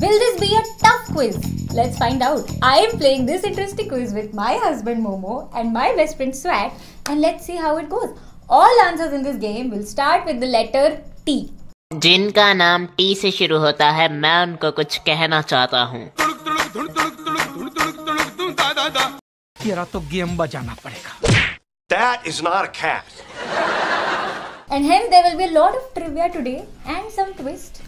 Will this be a tough quiz? Let's find out. I am playing this interesting quiz with my husband Momo and my best friend Swag, and let's see how it goes. All answers in this game will start with the letter T. जिनका नाम T से शुरू होता है, मैं उनको कुछ कहना चाहता हूँ। तेरा तो गेम बजाना पड़ेगा। That is not a cat. And hence there will be a lot of trivia today and some twist.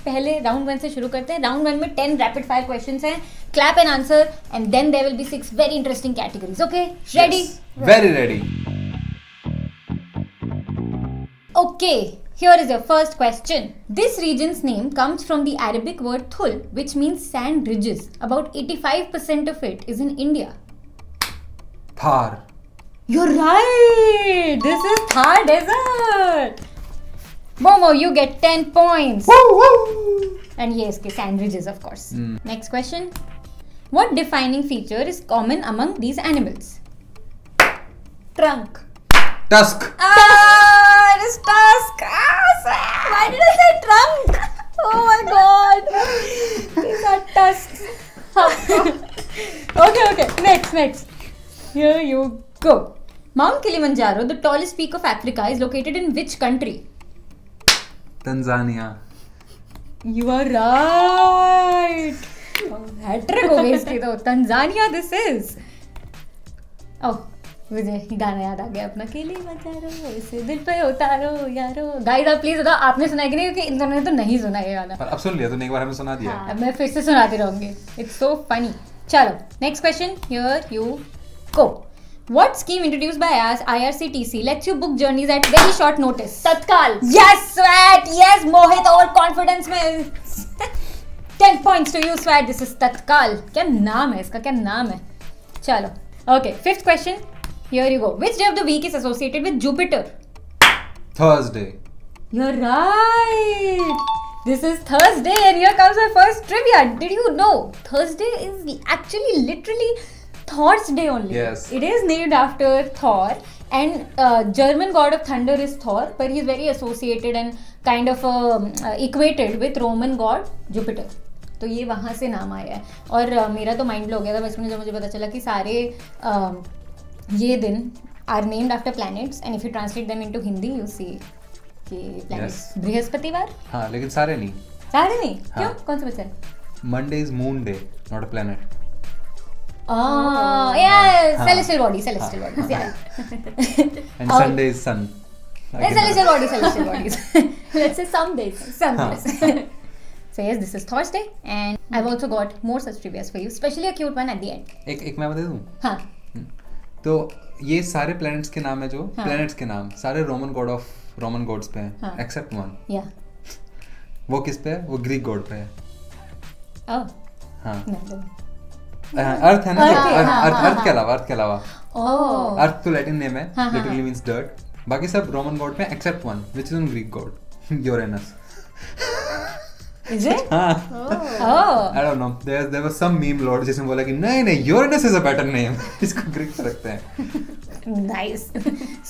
पहले round 1 से शुरू करते हैं. Round 1 में 10 rapid fire questions हैं. Clap and answer, and then there will be 6 very interesting categories. Okay, ready? Yes. Very ready. Okay, here is your first question. This region's name comes from the Arabic word thul, which means sand ridges. About 85% of it is in India. Thar. You're right! This is Thar Desert! Momo, you get 10 points. Woo, woo. And yes, sand ridges, of course. Next question. What defining feature is common among these animals? Trunk. Tusk. Ah, it is tusk. Ah, why did I say trunk? Oh my god. These are tusks. Okay. Next. Here you go. Mount Kilimanjaro, the tallest peak of Africa, is located in which country? Tanzania. You are right. Hat-trick हो गई इसकी तो. Tanzania this is. Oh, मुझे गाना याद आ गया अपना. Kilimanjaro इसे दिल पे उतारो यारो. गाइस आप प्लीज बताओ आपने सुना है कि नहीं, क्योंकि इन दोनों ने तो नहीं सुना ये गाना. पर अब सुन लिया तूने, एक बार हमें सुना दिया. अब मैं फिर से सुनाती रहूंगी. It's so funny. चलो next question. Here you go. What scheme introduced by IRCTC lets you book journeys at very short notice? Tatkal. Yes, Swat. Yes, Mohit. Over confidence में. 10 points to you, Swat. This is Tatkal. क्या नाम है इसका? क्या नाम है? चलो. Okay. 5th question. Here you go. Which day of the week is associated with Jupiter? Thursday. You're right. This is Thursday, and here comes my first trivia. Did you know Thursday is actually literally Thor's day only? Yes. It is named after Thor, and German god of thunder is Thor, but he is very associated and kind of equated with Roman god Jupiter. तो ये वहाँ से नाम आया है. और मेरा तो माइंड ब्लो हो गया था बचपन में जब मुझे पता चला कि सारे ये दिन are named after planets, and if you translate them into Hindi you see कि planets. बृहस्पतिवार. हाँ, लेकिन सारे नहीं. सारे नहीं. हाँ. क्यों? कौन सा बचा है? Monday is moon day, not a planet. Yeah, celestial bodies. Yeah. And Sunday is sun. Celestial bodies. Let's say some days. So yes, this is Thursday, and I've also got more such trivias for you, especially a cute one at the end. एक मैं बता दूँ. हाँ. तो ये सारे planets के नाम है जो planets के नाम सारे Roman gods पे हैं, except one. Yeah. वो किस पे है? वो Greek god पे है. Oh. हाँ. No. अर्थ है ना. अर्थ के अलावा. Oh. अर्थ तो लैटिन नेम है, literally means dirt. बाकी सब रोमन गॉड में except one, which is on Greek god, Uranus. Is it? हाँ. Oh. I don't know. There was some meme lord जिसने बोला कि नहीं Uranus is a better name. इसको Greek से रखते हैं. Nice.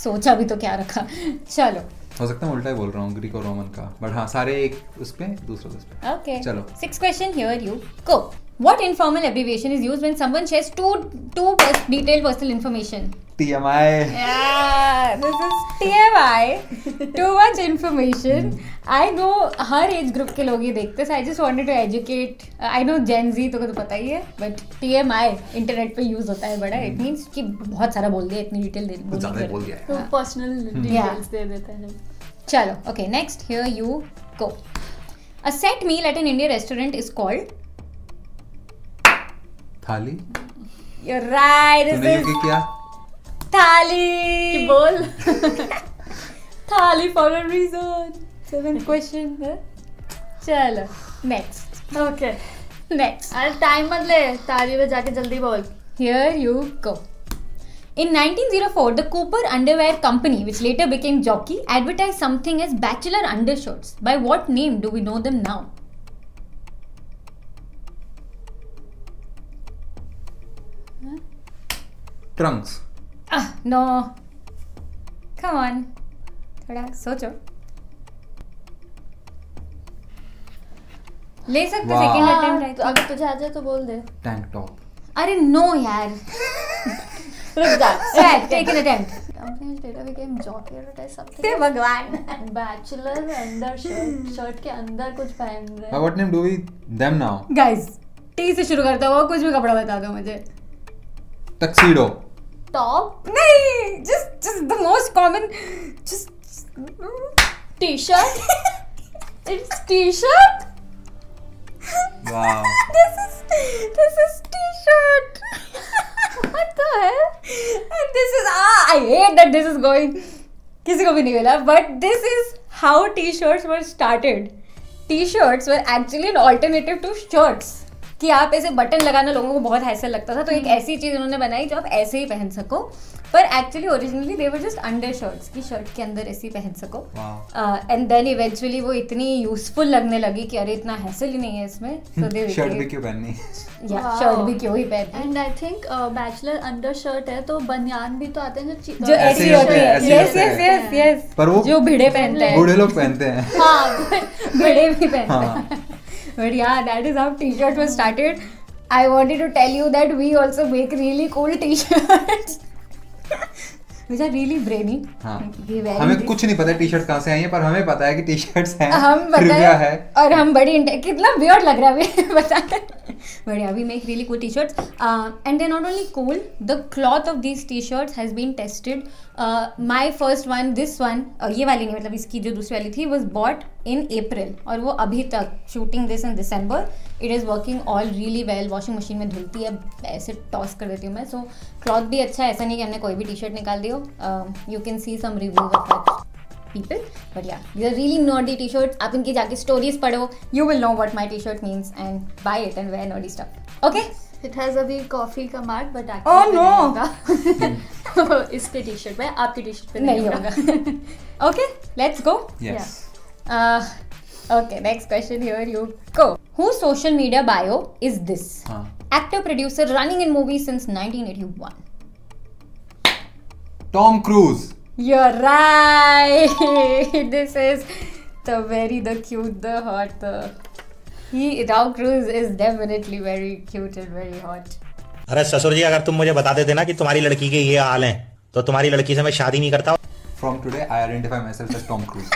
सोचा भी तो क्या रखा. चलो. हो सकता है उल्टा ही बोल रहा हूँ ग्रीक और रोमन का, बट हाँ सारे एक उस पे दूसरा उस पे. Okay. चलो. 6th question. Here you go. What informal abbreviation is used when someone shares too detailed personal information? TMI. Yeah, this is TMI. Too much information. I know her age group के लोग ये देखते हैं. So I just wanted to educate. I know Gen Z तो पता ही है, but TMI internet पे use होता है बड़ा. It means कि बहुत सारा बोल दिया, इतनी डिटेल दे कुछ ज़्यादा बोल दिया है. पर्सनल डिटेल्स दे देते हैं. चलो. Okay, next. Here you go. A set meal at an Indian restaurant is called. थाली. You're right. तूने क्यों किया? थाली. बोल. थाली for a reason. 7th question. चलो. Next. Okay. Next. अरे टाइम मत ले, ताली में जाके जल्दी बोल. Here you go. In 1904, the Cooper Underwear Company, which later became Jockey, advertised something as bachelor undershirts. By what name do we know them now? Trunks. No. Come on. थोड़ा सोचो. ले सकते Wow. सेकंड हाँ, attempt तो अगर तुझे आ जाए तो बोल दे. Tank top. अरे नो यार. रुक जा. Take an attempt. Companies data became jockey advertise something. हे भगवान. Bachelor अंडर शर्ट के अंदर कुछ पहन रहे. But what name do we them now? Guys T से शुरू करता हुआ कुछ भी कपड़ा बता दो मुझे. Tuxedo. Top, नहीं, just the most common, just t-shirt. It's t-shirt. Wow. this is t-shirt. What the hell? And this is I hate that this is going. किसी को भी नहीं मिला, but this is how t-shirts were started. T-shirts were actually an alternative to shirts. कि आप ऐसे button लगाना लोगों को बहुत हैसल लगता था, तो एक ऐसी चीज उन्होंने बनाई जो आप ऐसे ही पहन सको, पर actually originally they were just under shirts की शर्ट के अंदर ऐसे ही पहन सको. एंड देन इवेंचुअली वो इतनी यूजफुल लगने लगी कि अरे इतना हैसल ही नहीं है इसमें, सो दे शर्ट भी क्यों पहननी? या Wow. शर्ट भी क्यों ही पहननी. And I think bachelor under shirt है तो बनियान भी तो आते हैं जो ऐसे ऐसी ही होती होते हैं, है. ऐसे ही यस होते यस हैं. Yes yes. पर वो जो भिड़े पहनते हैं. बूढ़े लोग पहनते हैं. हाँ. भिड़े भी पहनते हैं. हाँ. But yeah, that is how t-shirt was started. I wanted to tell you that we also make really cool t-shirts. Which are really brainy. हाँ. We wear हमें these. कुछ नहीं पता टी शर्ट कहाँ से आई है, पर हमें पता है कि टी शर्ट्स हैं. हम ट्रिविया है. बताएं और हम बड़ी कितना वियर्ड लग रहा है अभी बताएं. But yeah, we make really cool t-shirts. And they're not only cool, the cloth of these t-shirts has been tested. My first one, this one, ये वाली नहीं, मतलब इसकी जो दूसरी वाली थी, was bought in April. और वो अभी तक, shooting this in December, it is working all really well. Washing machine में धुलती है, ऐसे टॉस कर देती हूँ मैं. So cloth भी अच्छा है, ऐसा नहीं कि हमने कोई भी टी-शर्ट निकाल दी हो. You can see some reviews of that people, but yeah, these are really nerdy t-shirts. आप इनकी जाके stories पढ़ो, you will know what my t-shirt means and buy it and wear nerdy stuff. Okay? It has अभी coffee का mark but Oh, no. no. इस पे T-shirt पे, आपकी टी-शर्ट पे नहीं होगा. Okay, let's go. Yes. Okay, next question, here you go. Whose social media bio is this? हाँ. Actor, producer, running in movies since 1981. Tom Cruise. You're right. This is the cute, the hot, Tom Cruise is definitely very cute and very hot. अरे ससुर जी, अगर तुम मुझे बता देते ना कि तुम्हारी लड़की के ये हाल हैं, तो तुम्हारी लड़की से मैं शादी नहीं करता. From today, I identify myself as Tom Cruise.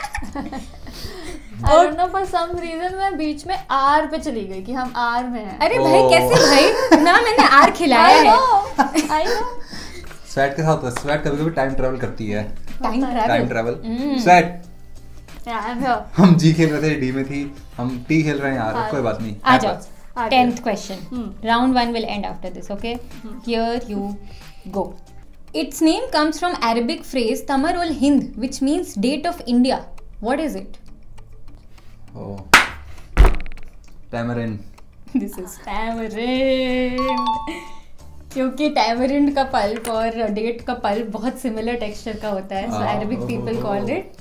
I don't know, for some reason मैं बीच में आर पे चली गई कि हम आर में हैं. अरे भाई Oh. कैसे भाई ना मैंने आर खिलाया है. I know. स्वैट के साथ स्वैट कभी कभी टाइम ट्रैवल करती है. Time travel. Swat. Yeah, I'm here. हम जी खेल रहे थे, डी में थी, हम टी खेल रहे हैं यार. कोई बात नहीं. आ जाओ. आगे. 10th question. Round 1 will end after this, okay? Here you go. Its name comes from Arabic phrase Tamar ul Hind, which means date of India. What is it? Oh. Tamarind. This is tamarind. क्योंकि tamarind का pulp और date का pulp बहुत similar texture का होता है, so Arabic people called it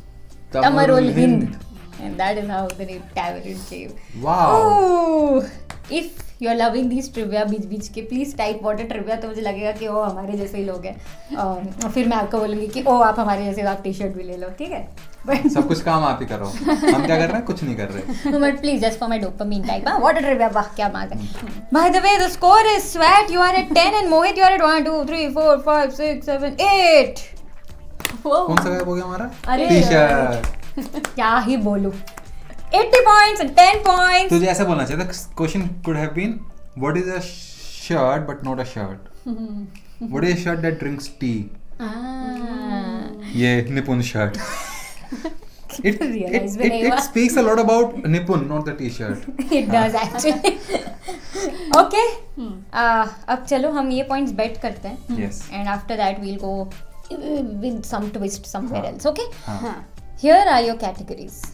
Tamar ul Hind, and that is how the name tamarind came. Wow. Ooh. If you are loving these trivia बीच के, please type what a trivia, तो मुझे लगेगा कि ओ हमारे जैसे ही लोग हैं. और फिर मैं आपको बोलूँगी कि ओ आप हमारे जैसे, आप टी शर्ट भी ले लो, ठीक है? But सब कुछ काम आप ही करो. हम क्या कर रहे हैं? कुछ नहीं कर रहे. no, but please, just for my dopamine type. What a trivia, वाह क्या बात है. By the way, the score is Swat, you are at 10 and Mohit, you are at 1, 2, 3, 4, 5, 6, 7, 8. कौन सा गायब हो गया हमारा? अरे टी शर्ट. क्या ही बोलूं. 80 points and 10 points. तुझे ऐसा बोलना चाहिए था. Question could have been, what is a shirt but not a shirt? What is a shirt that drinks tea? ये निपुण शर्ट. Realize भी नहीं हुआ. It speaks a lot about निपुण, not the t-shirt. It does actually. Okay. अब चलो हम ये points bet करते हैं. Yes. And after that we'll go with some twist somewhere else. Okay. हाँ. Here are your categories.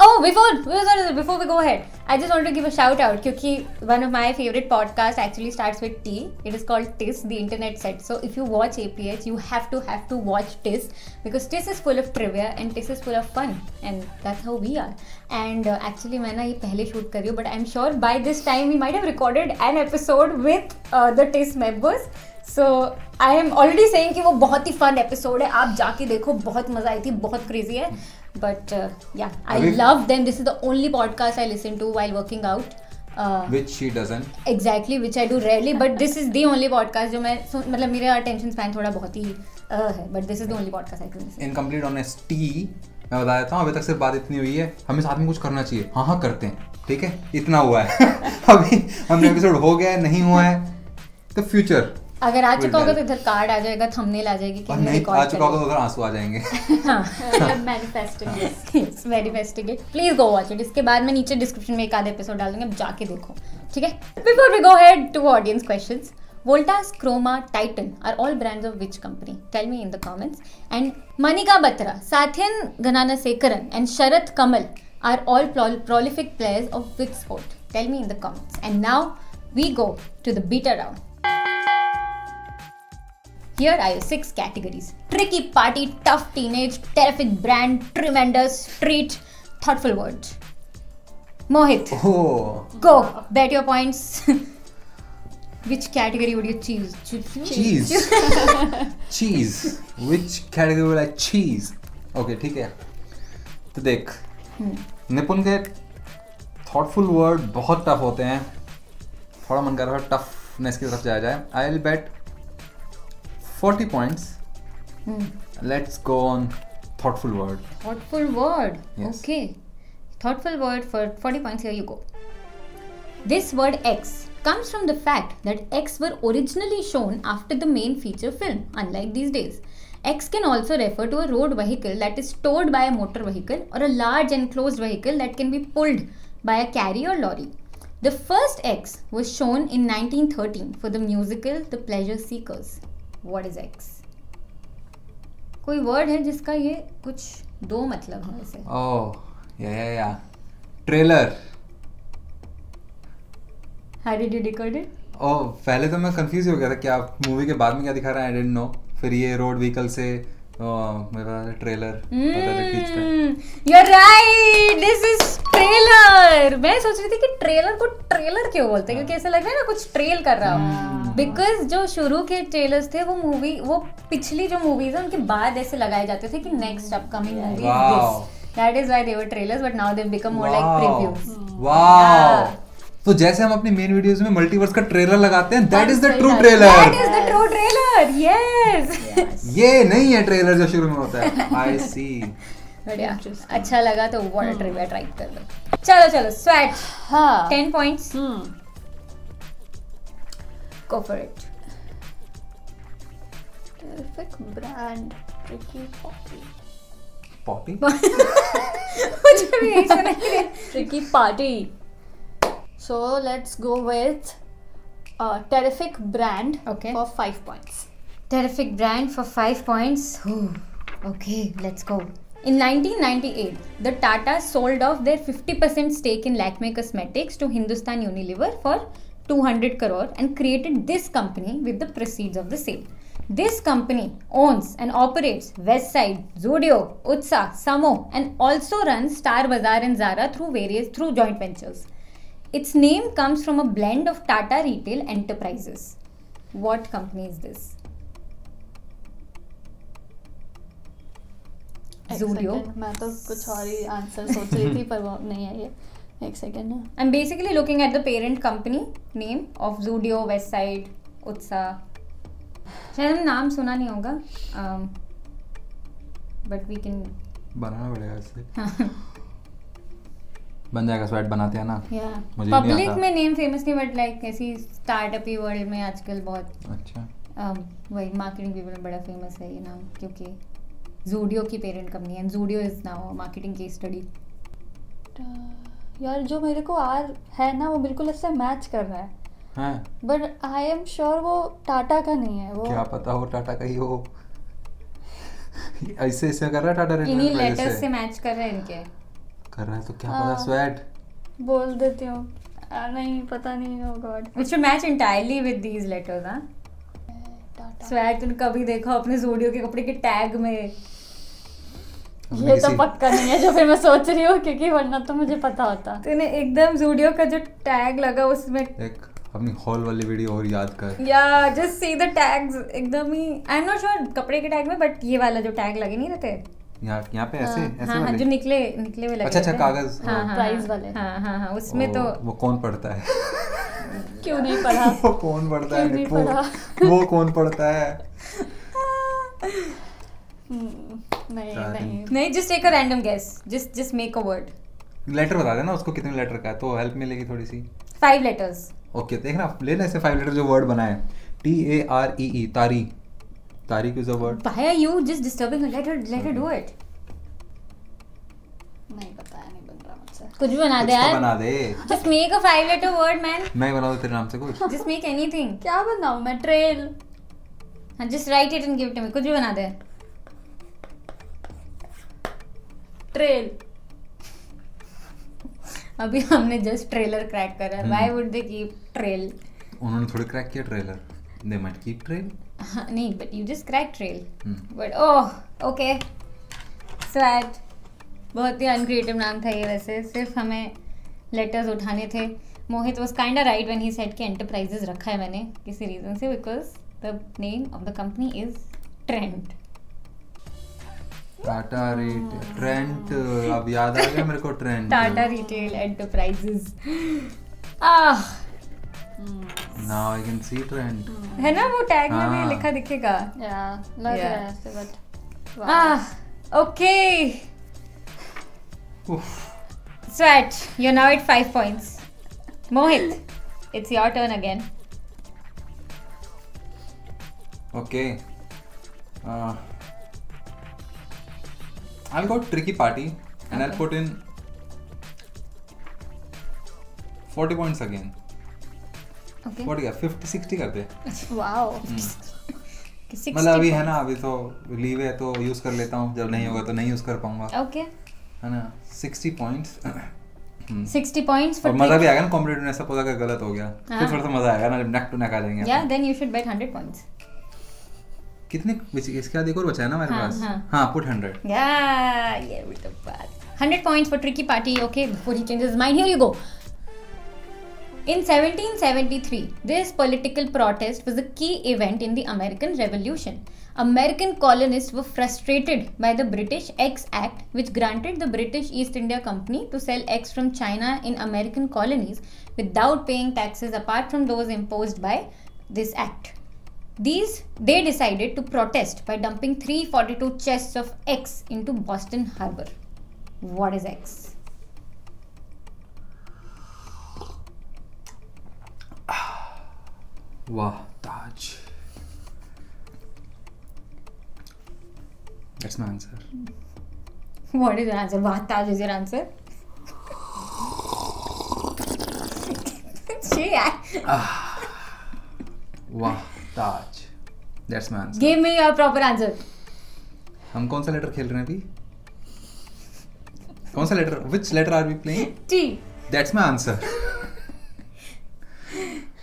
Oh, before we go ahead, I just want to give a shout out क्योंकि one of my favorite podcasts actually starts with T. It is called TIS, the internet set. So if you watch APH, you have to watch TIS because TIS is full of trivia and TIS is full of fun, and that's how we are. And actually मैं ना ये पहले shoot कर रही हूँ, but I'm sure by this time we might have recorded an episode with the TIS members. So I am already saying कि वो बहुत ही fun episode है, आप जाके देखो, बहुत मजा आई थी, बहुत crazy है. But yeah, I love them. This is the only podcast I listen to while working out. Which she doesn't. Exactly, which I do rarely, but this is the only podcast जो मैं मतलब मेरे attention span थोड़ा बहुत ही है, but this is the only podcast I can listen. In complete honesty, मैं बता देता हूँ, अभी तक सिर्फ बात इतनी हुई है, हमें साथ में कुछ करना चाहिए. हाँ करते हैं, ठीक है, इतना हुआ है. अभी हमने एपिसोड हो गया है, नहीं हुआ है, तो फ्यूचर अगर आ चुका होगा तो इधर कार्ड आ जाएगा, थंबनेल आ जाएगी कि नहीं आ चुका होगा तो उधर आंसू आ जाएंगे. Manifesting it. Please go watch it. इसके बाद मैं नीचे डिस्क्रिप्शन में एक आधा एपिसोड डाल दूंगी, अब जाके देखो, ठीक है. Before we go head to audience questions, Voltas, Chroma, Titan are all brands of which company? Tell me in the comments. And Manika Batra, Satyan Gananasekharan and Sharath Kamal are all prolific players of which sport? Tell me in the comments. And now we go to the beta round. Here are your 6 categories. Tricky party, tough teenage, terrific brand, tremendous, treat, thoughtful words. Mohit. Oh. Go. Bet your points. Which category would you choose? Cheese. Cheese. Which category would I choose? Okay, ठीक है. तो देख, निपुण के thoughtful word बहुत tough होते हैं. थोड़ा मन कर रहा है toughness की तरफ जाया जाए. I'll bet 40 points. Let's go on thoughtful word. Thoughtful word. Yes. Okay. Thoughtful word for 40 points. Here you go. This word X comes from the fact that X were originally shown after the main feature film, unlike these days. X can also refer to a road vehicle that is towed by a motor vehicle or a large enclosed vehicle that can be pulled by a carry or lorry. The first X was shown in 1913 for the musical The Pleasure Seekers. What is X? कोई word है जिसका ये कुछ 2 मतलब है वैसे? Oh, yeah. Trailer. How did you decode it? पहले तो मैं कंफ्यूज हो गया था क्या मूवी के बाद में क्या दिखा रहा है, आई डिडंट नो. फिर ये रोड व्हीकल से मेरा trailer You're right. This is trailer. मैं सोच रही थी कि ट्रेलर को ट्रेलर क्यों बोलते हैं, क्योंकि ऐसा लग रहा है ना कुछ ट्रेल कर रहा हो. बिकॉज जो शुरू के ट्रेलर्स थे वो पिछली जो मूवीज है उनके बाद ऐसे लगाए जाते थे कि next upcoming movie is this. That is why they were trailers, but now they've become more like previews. Wow. तो जैसे हम अपनी मेन वीडियोस में मल्टीवर्स का ट्रेलर लगाते हैं, that is the true trailer. That is the true trailer. Yes. ये नहीं है ट्रेलर जो शुरू में होता है. आई सी. बढ़िया. अच्छा लगा तो व्हाट ट्रिविया ट्राई कर लो. चलो स्वैट. हाँ. 10 points. Go for it. Terrific brand. Tricky party. Potty. मुझे भी यही सुनाई दे. Tricky party. So let's go with Terrific brand. Okay. For 5 points. Terrific brand for 5 points. Okay, let's go. In 1998, the Tata sold off their 50% stake in Lakme Cosmetics to Hindustan Unilever for 200 crore and created this company with the proceeds of the sale. This company owns and operates Westside, Zudio, Utsa, Samo and also runs Star Bazaar and Zara through joint ventures. Its name comes from a blend of Tata Retail Enterprises. What company is this? Zudio. मैं तो कुछ और ही answer सोच रही थी पर वो नहीं है ये. एक सेकेंड ना. I'm basically looking at the parent company name of Zudio, Westside, Utsa. शायद हमने नाम सुना नहीं होगा. But we can. बनाना पड़ेगा इससे. बन जाएगा. स्वेट बनाते हैं ना. मुझे नहीं पब्लिक आता. में नेम फेमस नहीं, बट लाइक ऐसी स्टार्टअप ही वर्ल्ड में आजकल बहुत अच्छा. वही मार्केटिंग पीपल में बड़ा फेमस है ये नाम, क्योंकि जूडियो की पेरेंट कंपनी है. Zudio is now marketing case study. यार जो मेरे को आर है ना वो बिल्कुल इससे मैच कर रहा है. हाँ. बट आई एम श्योर वो टाटा का नहीं है. वो क्या पता हो टाटा का ही हो. ऐसे कर रहा है टाटा इन्हीं लेटर्स से मैच कर रहे हैं इनके. कर रहा है तो क्या पता. स्वेट बोल देती हूँ. नहीं पता नहीं. Oh god. It should match entirely with these letters, हाँ. स्वेट तुमने कभी देखा अपने जूडियो के कपड़े के टैग में? ये तो पक्का नहीं है जो फिर मैं सोच रही हूँ, क्योंकि वरना तो मुझे पता होता. तूने एकदम जूडियो का जो टैग लगा उसमें एक अपनी हॉल वाली वीडियो और याद कर. या जस्ट सी द टैग्स एकदम ही. आई एम नॉट श्योर कपड़े के टैग में, बट ये वाला जो टैग लगे नहीं रहते यहाँ पे ऐसे ऐसे हाँ, वाले? जो निकले हुए लगे अच्छा रहते हैं। कागज। प्राइस वाले। हाँ, उसमें तो वो कौन पढ़ता है? क्यों नहीं पढ़ा? वो कौन पढ़ता है? क्यों नहीं वो- पढ़ा? वो कौन पढ़ता है? नहीं नहीं, just take a random guess, just make a word. Letter बता देना उसको कितने लेटर का है तो हेल्प मिलेगी थोड़ी सी। 5 letters. ओके देखना लेना ऐसे 5 लेटर जो वर्ड बना है TAREE तारी। तारीख is a word. Why are you just disturbing her? Let her do it. नहीं बताया, नहीं बन रहा मुझसे। कुछ भी बना कुछ दे तो यार। बना दे। Just make a 5 letter word, man. मैं बना दूं तेरे नाम से कुछ? Just make anything. क्या बनाऊं मैं? ट्रेल। हाँ, just write it and give it to me. कुछ भी बना दे। ट्रेल। अभी हमने just trailer crack करा है. Why would they keep trail? उन्होंने थोड़ी क्रैक किया trailer. They might keep trail. हाँ, नहीं, but you just cracked trail. But okay. Swag. बहुत ही uncreative नाम था ये वैसे. सिर्फ हमें letters उठाने थे. मोहित was kinda right when he said कि enterprises रखा है मैंने किसी reason से because the name of the company is Trent. Tata Trent. अब याद आ गया मेरे को Trent. Tata Retail Enterprises. Now I can see Trent. है ना वो टैग में हाँ। भी लिखा दिखेगा. या लग Yeah. रहा है ऐसे but Okay. Swatch, you're now at 5 points. Mohit, it's your turn again. Okay I'll go tricky party and I'll put in 40 points again. Okay. 40 क्या 50-60 कर दे। वाओ। मतलब अभी है ना अभी तो लीव है तो यूज कर लेता हूँ जब नहीं होगा तो नहीं यूज कर पाऊंगा Okay. है ना 60 पॉइंट्स 60 points for और मजा भी tricky. आएगा ना कॉम्पिटिटिव ऐसा पता का गलत हो गया फिर थोड़ा सा मजा आएगा ना जब नेक टू नेक आ जाएंगे Yeah, upon. then you should bet 100 points. कितने इसके बाद एक और बचा है ना हमारे हाँ, पास हाँ. हाँ put 100 Yeah, with the bad. 100 points for tricky party. Okay, before he changes his mind, here you go. In 1773, this political protest was a key event in the American Revolution. American colonists were frustrated by the British X Act, which granted the British East India Company to sell eggs from China in American colonies without paying taxes apart from those imposed by this act. They decided to protest by dumping 342 chests of eggs into Boston Harbor. What is eggs? वाह ताज That's my answer. What is your answer? Vahtaj is your answer. Gee, वाह ताज That's my answer. give me your proper answer. हम कौन सा letter खेल रहे हैं अभी? कौन सा letter? Which letter are we playing? T. That's my answer.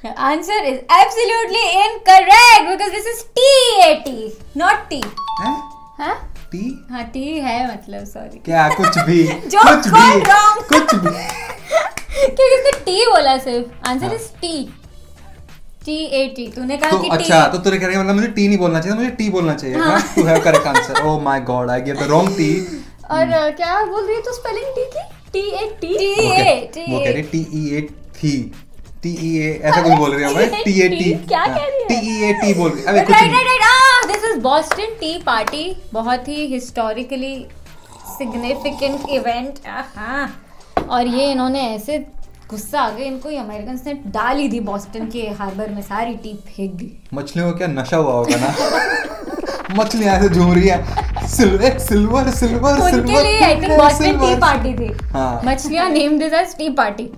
Your answer is absolutely incorrect because this is TAT, not T. हैं? हाँ? T? हाँ, T है मतलब sorry. क्या कुछ भी Joke कुछ भी gone wrong. कुछ भी क्योंकि इसने T बोला सिर्फ. Answer is T. TAT. तूने कहा तो कि अच्छा T. तो तूने कह रही है मतलब मुझे टी नहीं बोलना चाहिए मुझे टी बोलना चाहिए हाँ. To have correct answer oh my God I give the wrong T और क्या बोल रही है तू स्पेलिंग टी की? T. वो कह रही TEA थी TEA ऐसा कुछ बोल रही है भाई TAT क्या कह रही है? TEAT बोल रही है अबे कुछ Right. नहीं This is Boston Tea Party. बहुत ही historically significant event. हाँ. और ये इन्होंने ऐसे गुस्सा आ गया इनको ये अमेरिकन ने डाल ही दी बॉस्टन के हार्बर में सारी टी फेंक दी. मछलियों को क्या नशा हुआ होगा ना मछलियां ऐसे झूम रही है सिल्वर सिल्वर सिल्वर उनके लिए I think Boston tea party थी. हाँ. मछलियां name this as tea party.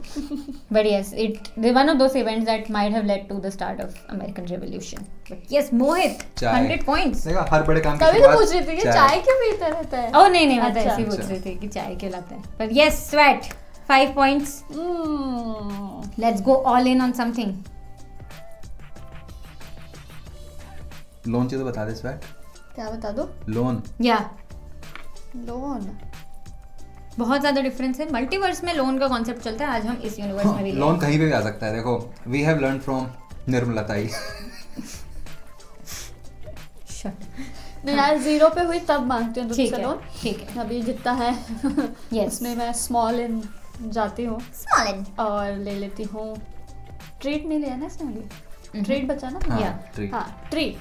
But yes, it one of those events that might have led to the start of American Revolution. But yes, Mohit, चाय. 100 points. देखा हर बड़े काम की तभी तो शुरुआत पूछ रही थी कि चाय क्यों पीता रहता है? Oh नहीं मैं तो अच्छा. ऐसे ही पूछ रही थी कि चाय क्यों लाते हैं. But yes, Swat, 5 points. Let's go all in on something. Loan चाहिए तो बता दे स्वैट क्या बता दो? Loan Yeah. लोन। बहुत ज्यादा डिफरेंस है. मल्टीवर्स में लोन का कॉन्सेप्ट चलता है. आज हम इस यूनिवर्स में भी लोन कहीं पे भी आ सकता है देखो we have learn from Nirmala Tai नहीं यार 0 पे हुई तब मांगती हूँ ठीक तुमसे है लोन। ठीक है अभी जितना है Yes. उसमें मैं स्मॉल इन जाती हूँ स्मॉल इन और ले लेती हूँ। ट्रीट नहीं लिया ना इसमें अभी, ट्रीट बचा ना। हाँ, Yeah. treat. हाँ treat.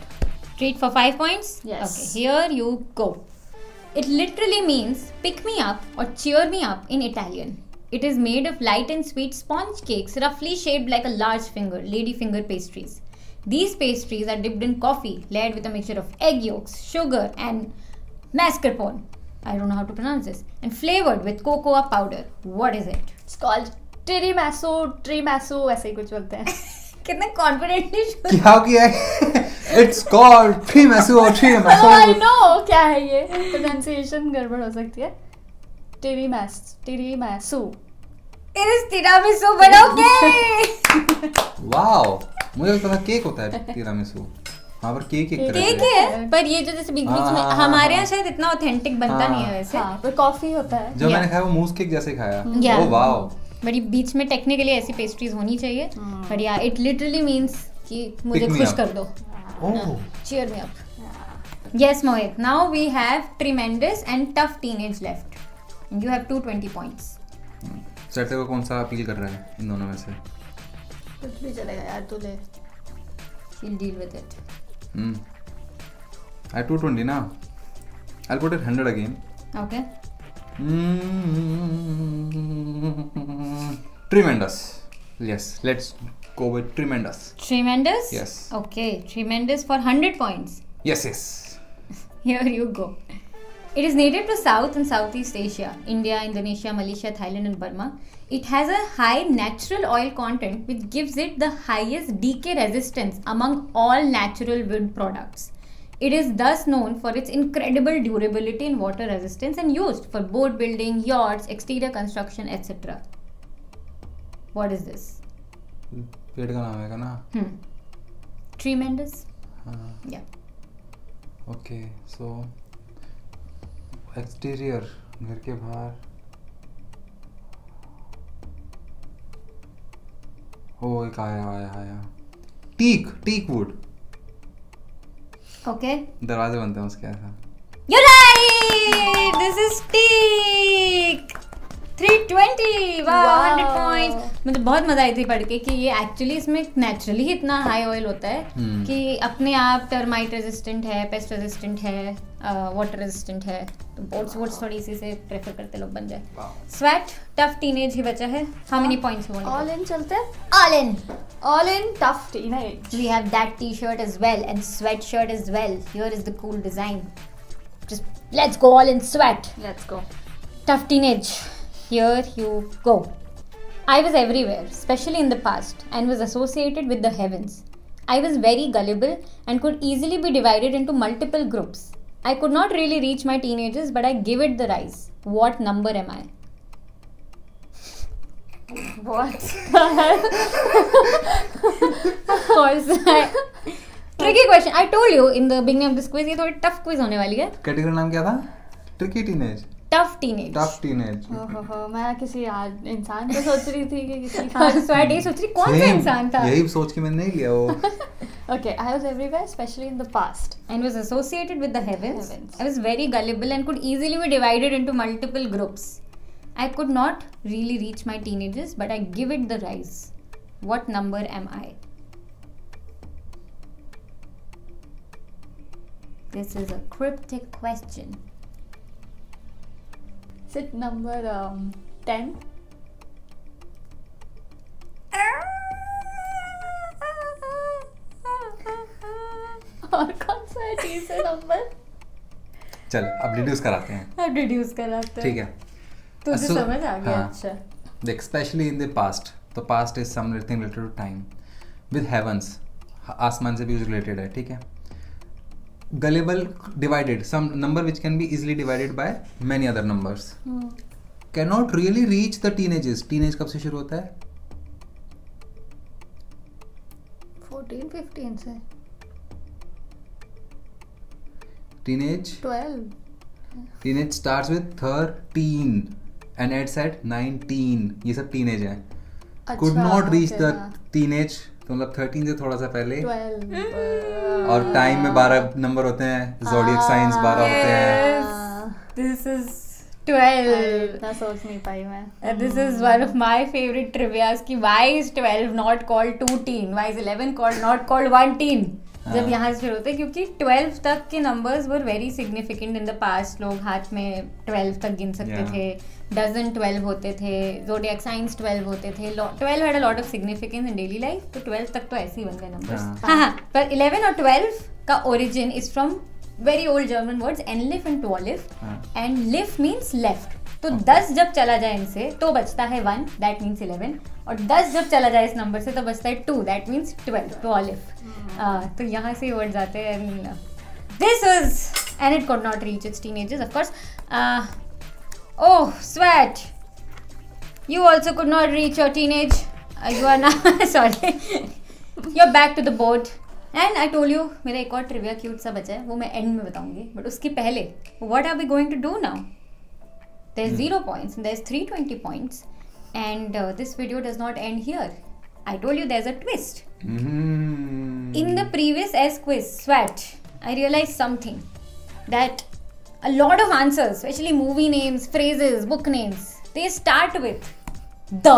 treat for 5 points. Yes. Okay, here you go. It literally means pick me up or cheer me up in Italian. It is made of light and sweet sponge cakes, roughly shaped like a large finger, lady finger pastries. These pastries are dipped in coffee, layered with a mixture of egg yolks, sugar, and mascarpone. I don't know how to pronounce this. And flavored with cocoa powder. What is it? It's called tiramisu, ऐसे ही कुछ बोलते हैं। कितने confidently क्या किया है? It's called tiramisu or Oh, I tiramisu. know क्या है ये, प्रोनाउंसिएशन गड़बड़ हो सकती है। tiramisu। It is tiramisu, but okay. Wow, मुझे लगता था केक होता है tiramisu. हाँ पर केक एक तरह केक से है, पर ये जो जैसे बीच बीच में हाँ, हमारे यहाँ हाँ, शायद इतना ऑथेंटिक बनता नहीं है वैसे। हाँ पर कॉफी होता है। जो Yeah. मैंने खाया वो मूस केक जैसे खाया। Yeah. Oh wow. बड़ी बीच में टेक्निकली ऐसी पेस्ट्रीज होनी चाहिए, बट या इट लिटरली मींस कि मुझे Pick me खुश up. कर दो, ओह cheer me up. Yes, Mohit. Now we have tremendous and tough teenage left. You have 220 points. Saturday को कौन सा अपील कर रहा है इन दोनों में से? कुछ भी चलेगा यार, तू ले। She'll deal with it. I 220 ना. I'll put it 100 again. Okay. Tremendous. Yes, let's go with tremendous. Tremendous? Yes. Okay, tremendous for 100 points. Yes, yes. Here you go. It is native to South and Southeast Asia, India, Indonesia, Malaysia, Thailand and Burma. It has a high natural oil content which gives it the highest decay resistance among all natural wood products. It is thus known for its incredible durability and water resistance and used for boat building, yachts, exterior construction, etc. What is this? पेड़ का नाम है ना? Tremendous? हाँ. Yeah. Okay, so exterior घर के बाहर. ओ एक आया. Teak wood. Okay. दरवाजे बनते हैं उसके ऐसा. You're right! This is teak! 320! Wow, 100 points! मुझे बहुत मजा आई थी पढ़ के कि ये एक्चुअली इसमें नेचुरली ही इतना हाई ऑयल होता है कि अपने आप टर्माइट रेजिस्टेंट है, पेस्ट रेजिस्टेंट है, वाटर रेजिस्टेंट है, तो बोट्स थोड़ी इसी से प्रेफर करते लोग बन जाए. स्वेट टफ टीनेज ही बचा है. How many points you want? All in चलते हैं। All in! Tough teenage. We have that t-shirt as well and sweatshirt as well. Here is the cool design. Just let's go all in sweat. Let's go. Tough teenage. Here you go. I was everywhere, especially in the past, and was associated with the heavens. I was very gullible and could easily be divided into multiple groups. I could not really reach my teenagers, but I give it the rise. What number am I? What? Of course. Tricky question. I told you in the beginning of this quiz, ये थोड़ी tough quiz होने वाली है. Category नाम क्या था? Tricky teenage. Tough teenage. Tough teenage. ओहो, मैं किसी इंसान को सोच रही थी कि किसी का। Sweat ये सोच रही कौन सा Same. इंसान था? यही सोच के मैंने नहीं लिया वो. Okay, I was everywhere, especially in the past. And was associated with the heavens. Heavens. I was very gullible and could easily be divided into multiple groups. I could not really reach my teenagers, but I give it the rise. What number am I? This is a cryptic question. Is it number 10? और कौन सा है तीसरा number? चल अब deduce कराते हैं. अब डिड्यूस कराते हैं. ठीक है. तुझे So- समझ आ गया? हाँ. अच्छा. देख स्पेशली इन द पास्ट, तो past is something related to time. With heavens, आसमान से भी रिलेटेड है. ठीक है. Gullible divided, some number which can be easily divided by many other numbers. Can not really reach the teenages. Teenage कब से शुरू होता है? 14-15 से teenage 12. Teenage starts with 13 and eights at 19. ये सब टीनेज है. Could not reach the teenage तो मतलब 13 से थोड़ा सा पहले 12 और टाइम में 12 नंबर होते हैं, ज़ोडिएक साइंस 12 होते हैं। This is 12. इतना सोच नहीं पाई मैं। This is one of my favorite trivias कि why is 12 not called 2 teen? Why is 11 called not called 1 teen? जब यहाँ से शुरू होते हैं क्योंकि 12 तक के numbers were very significant in the past. लोग हाथ में 12 तक गिन सकते थे, डजन 12 होते थे, ज़ोडिएक साइंस 12 होते थे, 12 had a lot of significance in daily life. तो 12 तक तो ऐसे ही बन गए numbers. हाँ, पर 11 और 12 का origin is from very old German words enlif and toalif, and lif means left. तो 10 जब चला जाए इनसे तो बचता है 1, that means 11, और 10 जब चला जाए इस नंबर से तो बचता है 2, that means 12, toalif. तो यहाँ से वर्ड्स आते हैं. This was, and it could not reach its teenagers, of course. Oh, Sweat, you also could not reach your teenage. You are now sorry. You're back to the board. And I told you, मेरा एक और trivia cute सा बचा है, वो मैं and में बताऊंगी. बट उसके पहले, what are we going to do now? There's 0 points, and there's 320 points, and this video does not end here. I told you there's a twist. In the previous S quiz, Swat, I realized something, that a lot of answers, especially movie names, phrases, book names, they start with the.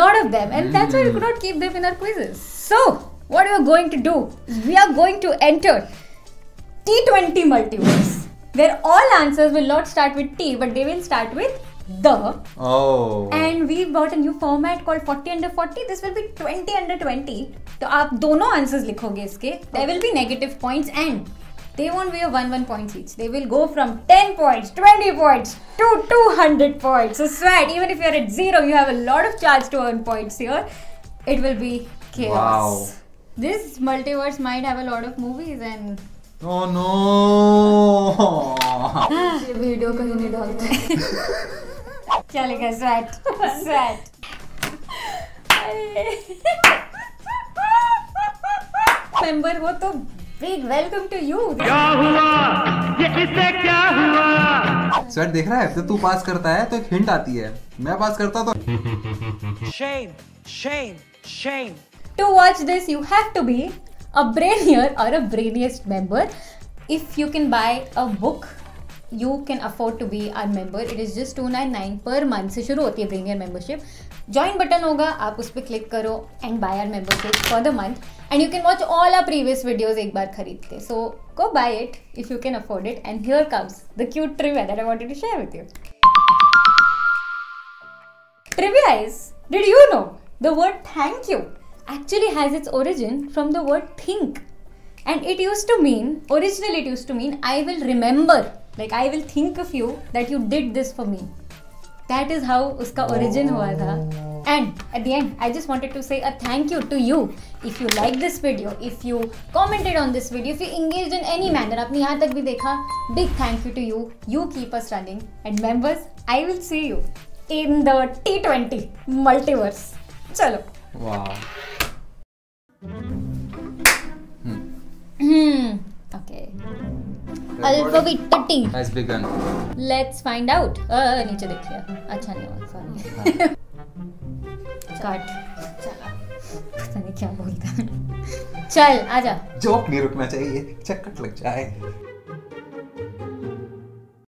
Lot of them, and that's why we could not keep them in our quizzes. So, what we are going to do is we are going to enter T20 multiverse, where all answers will not start with T, but they will start with the. Oh. And we've got a new format called 40 under 40. This will be 20 under 20. तो आप दोनों answers लिखोगे इसके. There will be negative points, and they won't be a 1 points each. They will go from 10 points, 20 points to 200 points. So Swat, even if you're at 0, you have a lot of chance to earn points here. It will be chaos. Wow. This multiverse might have a lot of movies and. Oh no. ये video कहीं नहीं डालते। चलेगा Swat. Swat. Member हो तो big welcome to you. Sweat देख रहा है, तो तू पास करता है तो एक हिंट आती है, मैं पास करता तो Shame, shame, shame. To watch this, you have to be a brainier or a brainiest member. If you can buy a book, you can afford to be our member. It is just $299 per month से शुरू होती है brainier membership. Join button होगा, आप उस पर click करो and buy our membership for the month. And you can watch all our previous videos एक बार खरीद के. So go buy it if you can afford it. And here comes the cute trivia that I wanted to share with you. Trivia is, did you know the word thank you actually has its origin from the word think? And it used to mean, originally it used to mean, I will remember, like I will think of you that you did this for me. That is how uska origin hua tha. And at the end, I just wanted to say a thank you to you. If you like this video, if you commented on this video, if you engaged in any manner, आपने यहाँ तक भी देखा, big thank you to you. You keep us running. And members, I will see you in the T20 multiverse. चलो. wow. Okay. Alphabet T. Has begun. Let's find out. नीचे देख लिया. अच्छा नहीं हुआ. Sorry. Cut. चला. पता नहीं क्या बोलता. चल आजा. जोक नहीं रुकना चाहिए, चक्कर लग जाए.